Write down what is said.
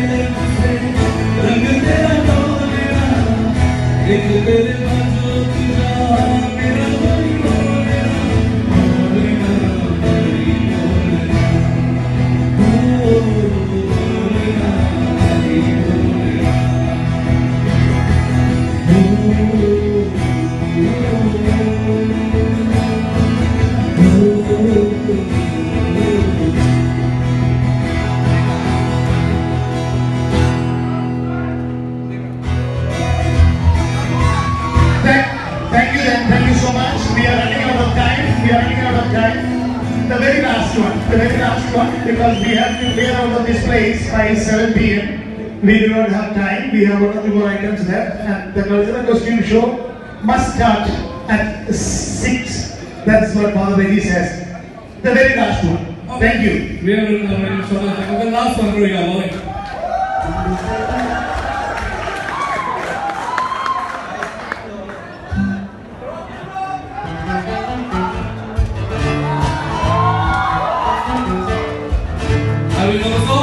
रंग तेरा डोलेरा एक तेरे बाजू तुझा मेरा कोई डोलेरा डोलेरा तेरी डोलेरा डोलेरा तेरी Dholera Thank you so much. We are running out of time. The very last one, because we have to clear out of this place by 7 p.m. We do not have time. We have one or two more items left, and the cultural costume show must start at 6. That's what Father Betty says. The very last one. Thank you. We are running out of time. The last one, I will never go.